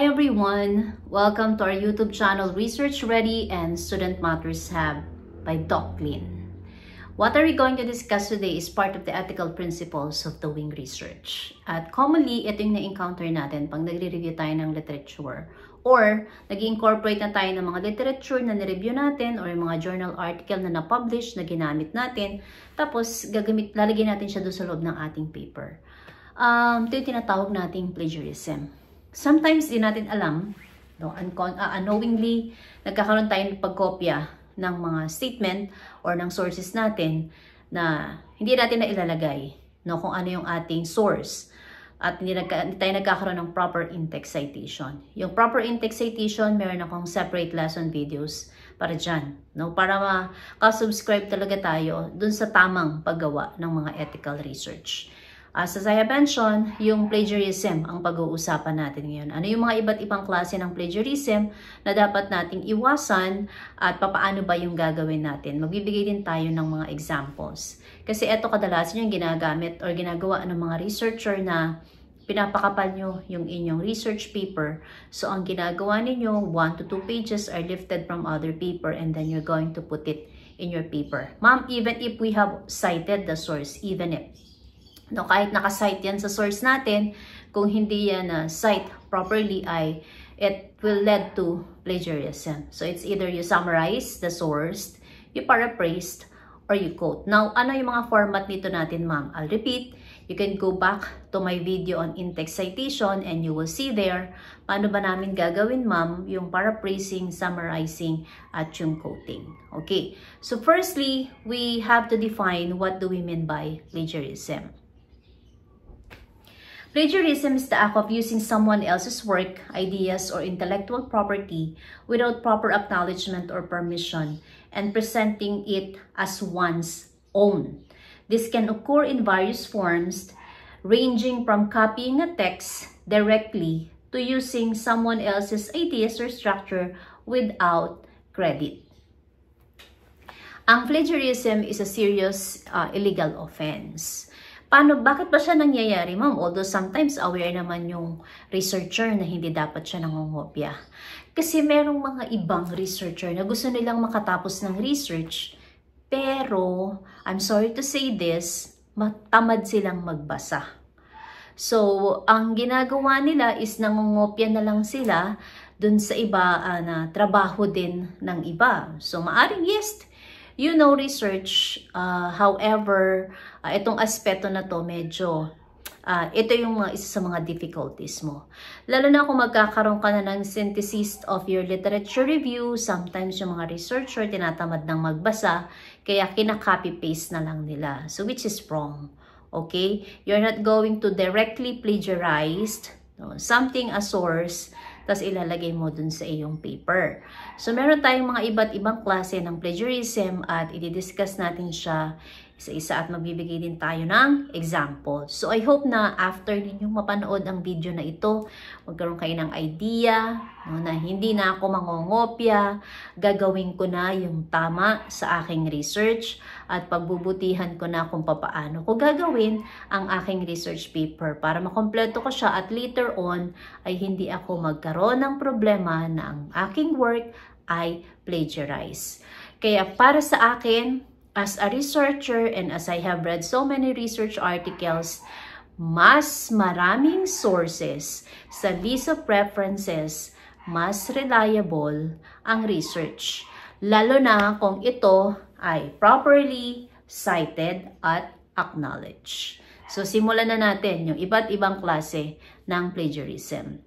Hi everyone! Welcome to our YouTube channel Research Ready and Student Matters Hub by Doc Lin. What are we going to discuss today is part of the ethical principles of the wing research. At commonly, ito yung na-encounter natin pag nagre-review tayo ng literature or nag-incorporate na tayo ng mga literature na nireview natin or yung mga journal article na na-publish na ginamit natin, tapos lalagyan natin siya doon sa loob ng ating paper. Ito yung tinatawag nating plagiarism. Sometimes di natin alam, no, unknowingly, nagkakaroon tayo ng pagkopya ng mga statement or ng sources natin na hindi natin na ilalagay, no, kung ano yung ating source. At hindi tayo nagkakaroon ng proper in-text citation. Yung proper in-text citation, meron akong separate lesson videos para dyan, no, para makasubscribe talaga tayo dun sa tamang paggawa ng mga ethical research. As I have mentioned, yung plagiarism ang pag-uusapan natin ngayon. Ano yung mga iba't ibang klase ng plagiarism na dapat nating iwasan at papaano ba yung gagawin natin? Magbibigay din tayo ng mga examples. Kasi ito kadalasan yung ginagamit or ginagawa ng mga researcher na pinapakapal nyo yung inyong research paper. So ang ginagawa ninyo, 1 to 2 pages are lifted from other paper and then you're going to put it in your paper. Ma'am, even if we have cited the source, even if no, kahit nakasite yan sa source natin, kung hindi yan cite properly ay it will lead to plagiarism. So it's either you summarize the source, you paraphrased, or you quote. Now, ano yung mga format nito natin, ma'am? I'll repeat. You can go back to my video on in-text citation and you will see there paano ba namin gagawin, ma'am, yung paraphrasing, summarizing, at yung quoting. Okay. So firstly, we have to define what do we mean by plagiarism. Plagiarism is the act of using someone else's work, ideas, or intellectual property without proper acknowledgement or permission and presenting it as one's own. This can occur in various forms, ranging from copying a text directly to using someone else's ideas or structure without credit. Ang plagiarism is a serious illegal offense. Bakit ba siya nangyayari, ma'am? Although sometimes aware naman yung researcher na hindi dapat siya nangongopya. Kasi merong mga ibang researcher na gusto nilang makatapos ng research, pero, I'm sorry to say this, tamad silang magbasa. So, ang ginagawa nila is nangongopya na lang sila dun sa iba na trabaho din ng iba. So, maaring yes, you know research, however, itong aspeto na to medyo, ito yung isa sa mga difficulties mo. Lalo na kung magkakaroon ka na ng synthesis of your literature review, sometimes yung mga researcher tinatamad ng magbasa, kaya kinaka-copy-paste na lang nila. So which is wrong. Okay? You're not going to directly plagiarize something as source, tapos ilalagay mo dun sa iyong paper. So, meron tayong mga iba't ibang klase ng plagiarism at i-discuss natin siya isa-isa at magbibigay din tayo ng example. So, I hope na after ninyong mapanood ang video na ito, magkaroon kayo ng idea, no, na hindi na ako mangongopya, gagawin ko na yung tama sa aking research at pagbubutihan ko na kung papaano ko gagawin ang aking research paper para makompleto ko siya at later on ay hindi ako magkaroon ng problema na ang aking work ay plagiarize. Kaya para sa akin, as a researcher and as I have read so many research articles, mas maraming sources sa list of references, mas reliable ang research. Lalo na kung ito ay properly cited at acknowledged. So simulan na natin yung iba't ibang klase ng plagiarism.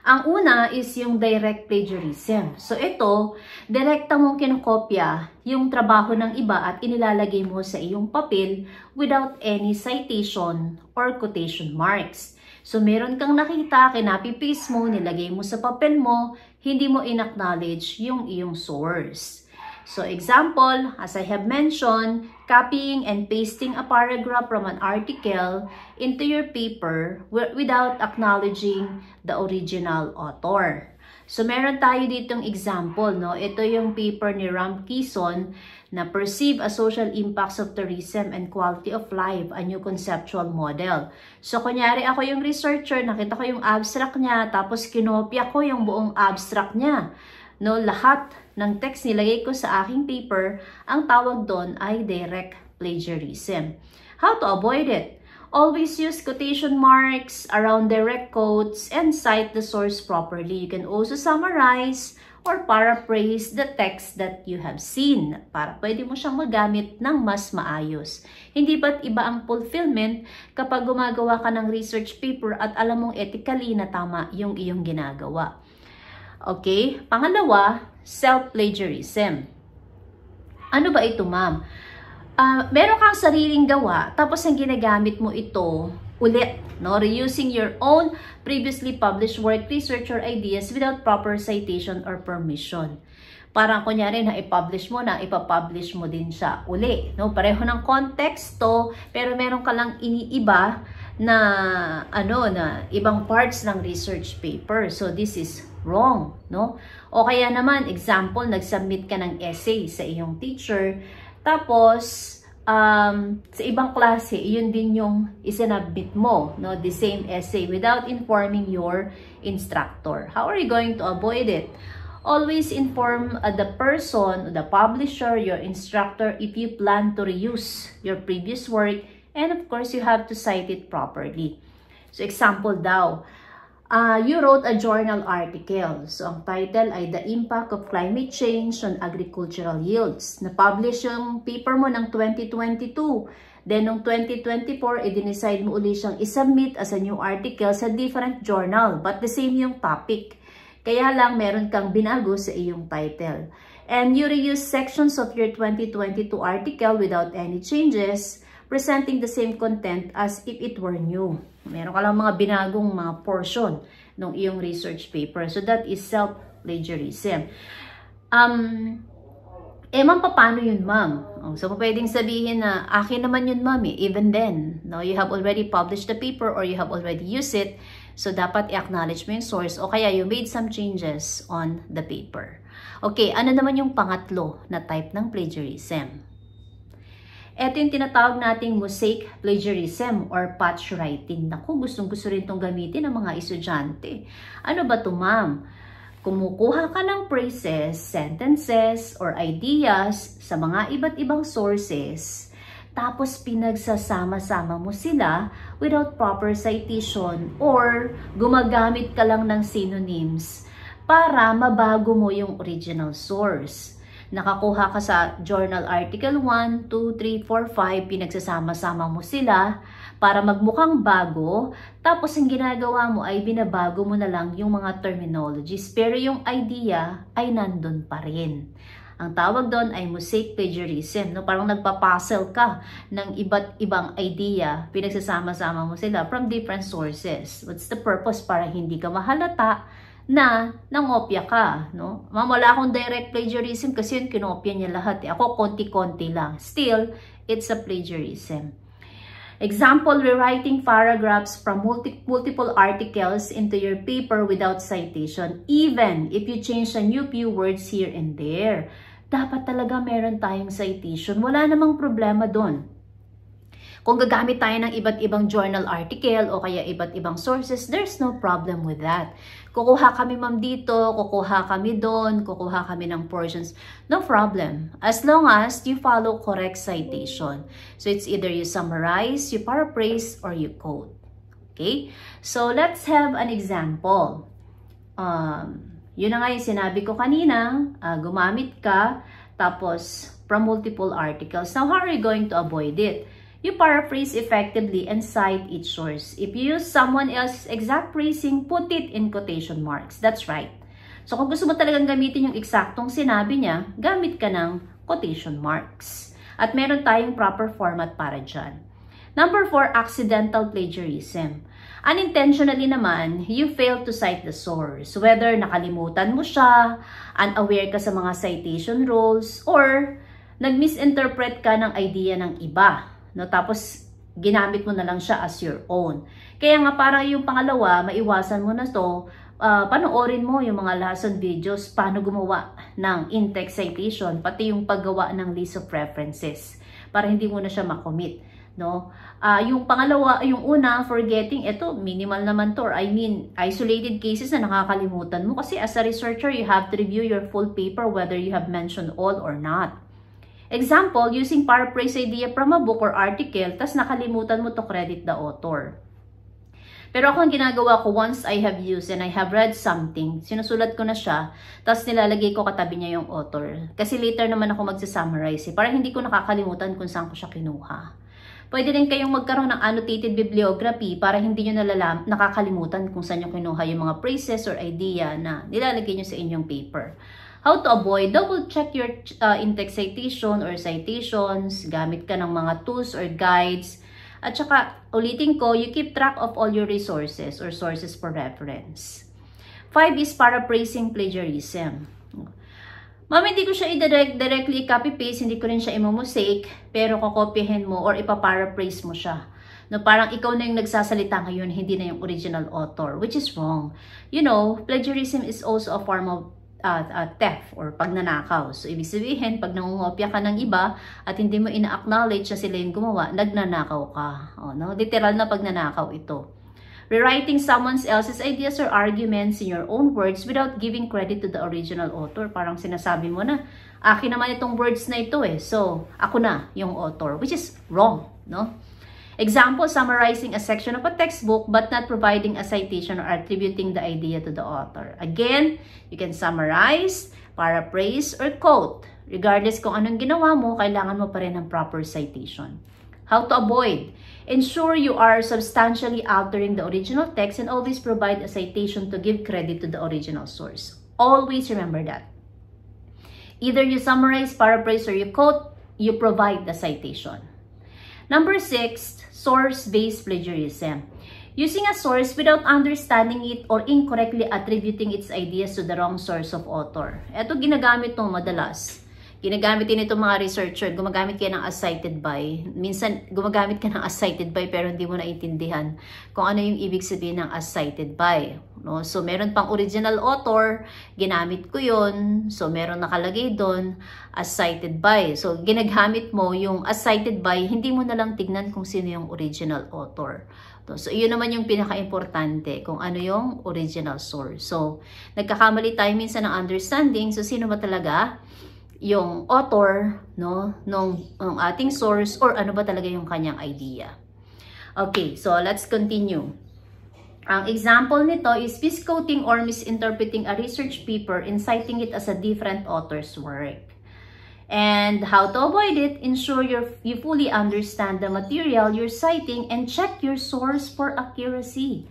Ang una is yung direct plagiarism. So ito, direkta mong kinokopya yung trabaho ng iba at inilalagay mo sa iyong papel without any citation or quotation marks. So meron kang nakita, kinapi-paste mo, nilagay mo sa papel mo, hindi mo in-acknowledge yung iyong source. So example, as I have mentioned, copying and pasting a paragraph from an article into your paper without acknowledging the original author. So, meron tayo ditong example, no? Ito yung paper ni Ram Kison na Perceive a Social Impacts of Tourism and Quality of Life, a New Conceptual Model. So, kunyari ako yung researcher, nakita ko yung abstract niya, tapos kinopya ko yung buong abstract niya. No, lahat ng text nilagay ko sa aking paper, ang tawag doon ay direct plagiarism. How to avoid it? Always use quotation marks around direct quotes and cite the source properly. You can also summarize or paraphrase the text that you have seen para pwede mo siyang magamit ng mas maayos. Hindi ba't iba ang fulfillment kapag gumagawa ka ng research paper at alam mong ethically na tama yung iyong ginagawa? Okay? Pangalawa, self-plagiarism. Ano ba ito, ma'am? Meron kang sariling gawa, tapos ang ginagamit mo ito ulit, no? Reusing your own previously published work, research, or ideas without proper citation or permission. Parang kunyari na i-publish mo na, ipapublish mo din siya uli, no? Pareho ng konteksto, pero meron ka lang iniiba na na ibang parts ng research paper. So this is wrong, no? O kaya naman, example, nag-submit ka ng essay sa iyong teacher, tapos, sa ibang klase, yun din yung isinabit mo, no? The same essay without informing your instructor. How are you going to avoid it? Always inform the person, the publisher, your instructor if you plan to reuse your previous work, and of course, you have to cite it properly. So, example daw. You wrote a journal article. So, ang title ay The Impact of Climate Change on Agricultural Yields. Na-publish yung paper mo ng 2022. Then, noong 2024, i-decide mo uli siyang isubmit as a new article sa different journal. But the same yung topic. Kaya lang, meron kang binago sa iyong title. And you reuse sections of your 2022 article without any changes, presenting the same content as if it were new. Meron ka lang mga binagong mga portion ng iyong research paper. So, that is self-plagiarism. Ma'am, paano yun, ma'am? So, pwedeng sabihin na, akin naman yun, ma'am, even then. No, you have already published the paper or you have already used it. So, dapat i-acknowledge mo yung source o kaya you made some changes on the paper. Okay, ano naman yung pangatlo na type ng plagiarism? Ito yung tinatawag nating mosaic plagiarism or patch writing. Naku, gustong-gusto rin itong gamitin ng mga estudyante. Ano ba ito, ma'am? Kumukuha ka ng phrases, sentences, or ideas sa mga iba't ibang sources, tapos pinagsasama-sama mo sila without proper citation or gumagamit ka lang ng synonyms para mabago mo yung original source. Nakakuha ka sa journal article 1, 2, 3, 4, 5, pinagsasama-sama mo sila para magmukhang bago, tapos ang ginagawa mo ay binabago mo na lang yung mga terminologies, pero yung idea ay nandun pa rin. Ang tawag doon ay mosaic plagiarism, no? Parang nagpapuzzle ka ng iba't ibang idea, pinagsasama-sama mo sila from different sources. What's the purpose? Para hindi ka mahalata na nangopya ka, no? Ma'am, wala akong direct plagiarism kasi yun kinopya niya lahat. Ako, konti-konti lang. Still, it's a plagiarism. Example, rewriting paragraphs from multiple articles into your paper without citation, even if you change a new few words here and there. Dapat talaga meron tayong citation. Wala namang problema doon. Kung gagamit tayo ng iba't ibang journal article o kaya iba't ibang sources, there's no problem with that. Kukuha kami, ma'am, dito, kukuha kami doon, kukuha kami ng portions. No problem. As long as you follow correct citation. So, it's either you summarize, you paraphrase, or you quote. Okay? So, let's have an example. Yun na nga yung sinabi ko kanina, gumamit ka, tapos from multiple articles. Now, how are you going to avoid it? You paraphrase effectively and cite each source. If you use someone else's exact phrasing, put it in quotation marks. That's right. So, kung gusto mo talagang gamitin yung eksaktong sinabi niya, gamit ka ng quotation marks. At meron tayong proper format para dyan. Number 4, accidental plagiarism. Unintentionally naman, you fail to cite the source. Whether nakalimutan mo siya, unaware ka sa mga citation rules, or nag-misinterpret ka ng idea ng iba. No, tapos, ginamit mo na lang siya as your own. Kaya nga, para yung pangalawa, maiwasan mo na to, panoorin mo yung mga lesson videos, paano gumawa ng in-text citation, pati yung paggawa ng list of references para hindi mo na siya makommit. No? Yung pangalawa, yung una, forgetting, ito, minimal naman to, or I mean, isolated cases na nakakalimutan mo. Kasi as a researcher, you have to review your full paper whether you have mentioned all or not. Example, using paraphrase idea from a book or article, tas nakalimutan mo to credit the author. Pero ako ang ginagawa ko, once I have used and I have read something, sinusulat ko na siya, tapos nilalagay ko katabi niya yung author. Kasi later naman ako magsa-summarize para hindi ko nakakalimutan kung saan ko siya kinuha. Pwede rin kayong magkaroon ng annotated bibliography para hindi nyo nakakalimutan kung saan nyo kinuha yung mga phrases or idea na nilalagay nyo sa inyong paper. How to avoid? Double check your in-text citation or citations, gamit ka ng mga tools or guides. At saka, ulitin ko, you keep track of all your resources or sources for reference. 5 is paraphrasing plagiarism. Ma'am, hindi ko siya directly copy-paste, hindi ko rin siya i-mosaic, pero kokopyahin mo or ipaparaphrase mo siya. No, parang ikaw na yung nagsasalita ngayon, hindi na yung original author, which is wrong. You know, plagiarism is also a form of theft or pagnanakaw. So, ibig sabihin, pag nangungopya ka ng iba at hindi mo ina-acknowledge na sila yung gumawa, nagnanakaw ka. No? Literal na pagnanakaw ito. Rewriting someone else's ideas or arguments in your own words without giving credit to the original author. Parang sinasabi mo na, akin naman itong words na ito eh. So, ako na yung author, which is wrong. No? Example, summarizing a section of a textbook but not providing a citation or attributing the idea to the author. Again, you can summarize, paraphrase, or quote. Regardless kung anong ginawa mo, kailangan mo pa rin ng proper citation. How to avoid? Ensure you are substantially altering the original text and always provide a citation to give credit to the original source. Always remember that. Either you summarize, paraphrase, or you quote, you provide the citation. Number 6, source-based plagiarism. Using a source without understanding it or incorrectly attributing its ideas to the wrong source of author. Ito ginagamit mo madalas. Ginagamit din ito mga researcher. Gumagamit kayo ng as cited by. Minsan, gumagamit ka ng as cited by pero hindi mo naintindihan kung ano yung ibig sabihin ng as cited by. No? So, meron pang original author. Ginamit ko yun. So, meron nakalagay doon as cited by. So, ginagamit mo yung as cited by, hindi mo na lang tignan kung sino yung original author. So, yun naman yung pinaka-importante, kung ano yung original source. So, nagkakamali tayo minsan ng understanding. So, sino ba talaga yung author, no, nung ating source, or ano ba talaga yung kanyang idea. Okay, so let's continue. Ang example nito is misquoting or misinterpreting a research paper and citing it as a different author's work. And how to avoid it? Ensure you fully understand the material you're citing and check your source for accuracy.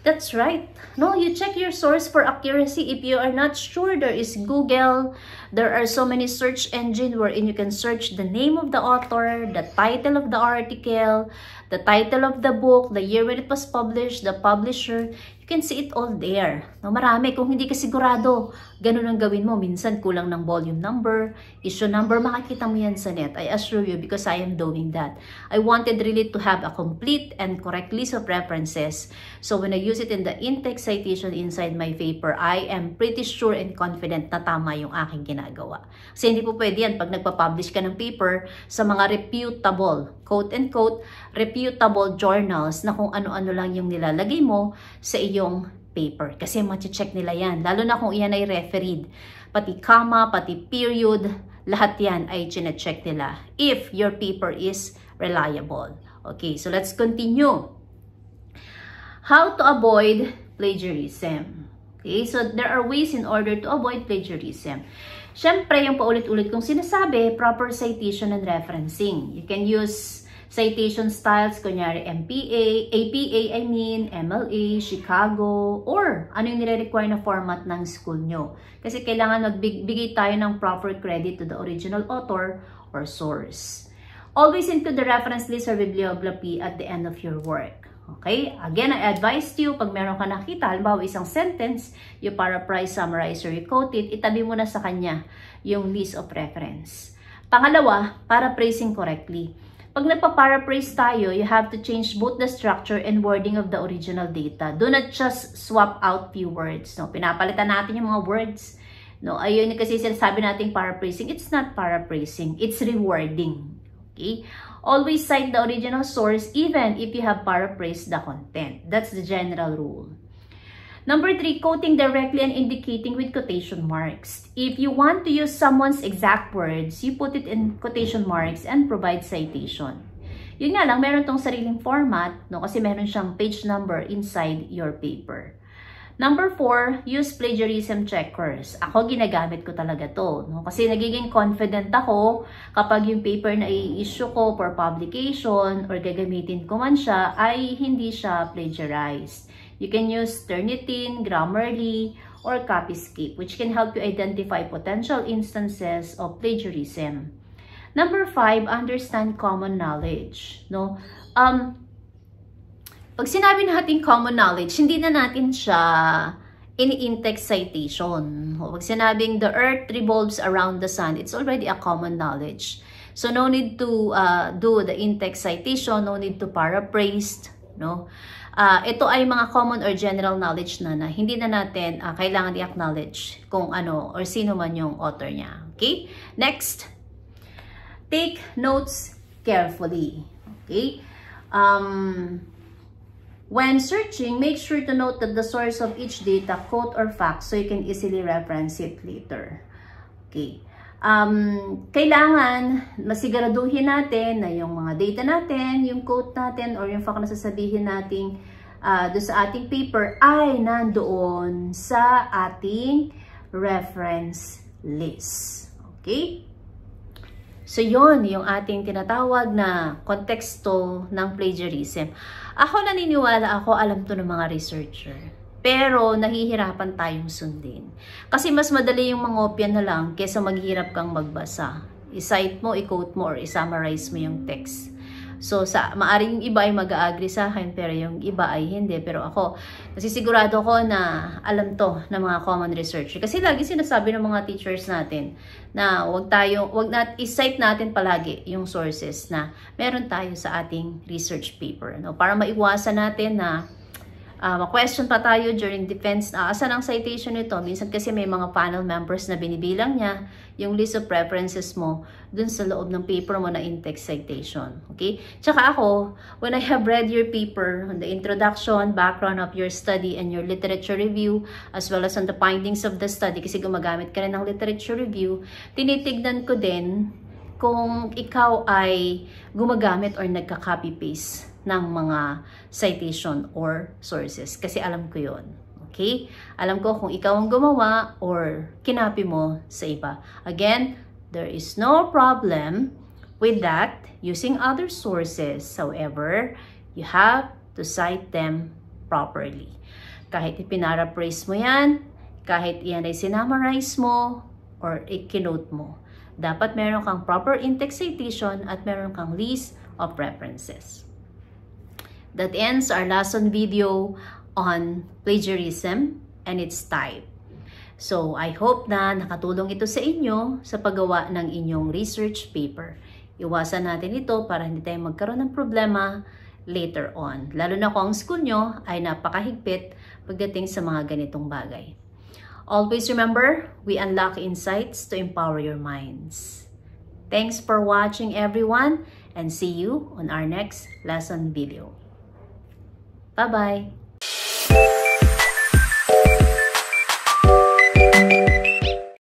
That's right. No, you check your source for accuracy. If you are not sure, there is Google. There are so many search engines wherein you can search the name of the author, the title of the article, the title of the book, the year when it was published, the publisher. You can see it all there. No, marami. Kung hindi ka sigurado, ganun ang gawin mo. Minsan kulang ng volume number, issue number, makikita mo yan sa net. I assure you because I am doing that. I wanted really to have a complete and correct list of references. So when I use it in the in-text citation inside my paper, I am pretty sure and confident na tama yung aking ginagawa. Kasi hindi po pwede yan pag nagpa-publish ka ng paper sa mga reputable, quote-unquote, reputable journals na kung ano-ano lang yung nilalagay mo sa iyong paper. Kasi check nila yan. Lalo na kung iyan ay refereed. Pati comma, pati period, lahat yan ay check nila if your paper is reliable. Okay, so let's continue. How to avoid plagiarism. Okay, so there are ways in order to avoid plagiarism. Siyempre, yung paulit-ulit kong sinasabi, proper citation and referencing. You can use citation styles, kunyari MPA, APA, MLA, Chicago, or ano yung nire-require na format ng school nyo. Kasi kailangan magbigay tayo ng proper credit to the original author or source. Always include the reference list or bibliography at the end of your work. Okay? Again, I advise you, pag meron ka nakita, halimbawa isang sentence, you paraphrase, summarize, or you quote it, itabi mo na sa kanya yung list of reference. Pangalawa, paraphrasing correctly. Pag nagpa-paraphrase tayo, you have to change both the structure and wording of the original data. Do not just swap out few words. No? Pinapalitan natin yung mga words. No? Ayun kasi sinasabi natin paraphrasing. It's not paraphrasing. It's rewording. Okay? Always cite the original source even if you have paraphrased the content. That's the general rule. Number 3, quoting directly and indicating with quotation marks. If you want to use someone's exact words, you put it in quotation marks and provide citation. Yun nga lang, meron tong sariling format, no? Kasi meron siyang page number inside your paper. Number 4, use plagiarism checkers. Ako, ginagamit ko talaga to, no? Kasi nagiging confident ako kapag yung paper na i-issue ko for publication or gagamitin ko man siya ay hindi siya plagiarized. You can use Turnitin, Grammarly, or Copyscape, which can help you identify potential instances of plagiarism. Number 5, understand common knowledge. No? Pag sinabi natin common knowledge, hindi na natin siya in-text citation. Pag sinabing the earth revolves around the sun, it's already a common knowledge. So no need to do the in-text citation, no need to paraphrase, no? Ito ay mga common or general knowledge na hindi na natin kailangan i-acknowledge kung ano or sino man yung author niya. Okay? Next, take notes carefully. Okay? When searching, make sure to note that the source of each data, quote, or fact so you can easily reference it later. Okay? Kailangan masiguraduhin natin na yung mga data natin, yung quote natin, or yung fact na sasabihin natin doon sa ating paper ay nandoon sa ating reference list. Okay? So, yun yung ating tinatawag na konteksto ng plagiarism. Ako naniniwala ako, alam to ng mga researcher. Pero, nahihirapan tayong sundin. Kasi mas madali yung mangopya na lang kesa maghihirap kang magbasa. I-cite mo, i-quote mo, or i-summarize mo yung text. So, maaring yung iba ay mag-a-agree sa akin, pero yung iba ay hindi. Pero ako, nasisigurado ko na alam to ng mga common researcher. Kasi lagi sinasabi ng mga teachers natin na wag i-cite natin palagi yung sources na meron tayo sa ating research paper. No? Para maiwasan natin na ma-question pa tayo during defense. Asan ang citation nito? Minsan kasi may mga panel members na binibilang niya yung list of preferences mo dun sa loob ng paper mo na in-text citation. Okay? Tsaka ako, when I have read your paper, on the introduction, background of your study, and your literature review, as well as on the findings of the study, kasi gumagamit ka rin ng literature review, tinitignan ko din kung ikaw ay gumagamit or nagka-copy-paste ng mga citation or sources. Kasi alam ko yun. Okay? Alam ko kung ikaw ang gumawa or kinapi mo sa iba. Again, there is no problem with that using other sources. However, you have to cite them properly. Kahit ipinaraphrase mo yan, kahit yan ay sinamarize mo or ikinote mo, dapat meron kang proper in-text citation at meron kang list of references. That ends our lesson video on plagiarism and its type. So, I hope na nakatulong ito sa inyo sa paggawa ng inyong research paper. Iwasan natin ito para hindi tayo magkaroon ng problema later on. Lalo na kung ang school nyo ay napakahigpit pagdating sa mga ganitong bagay. Always remember, we unlock insights to empower your minds. Thanks for watching, everyone, and see you on our next lesson video. Bye-bye!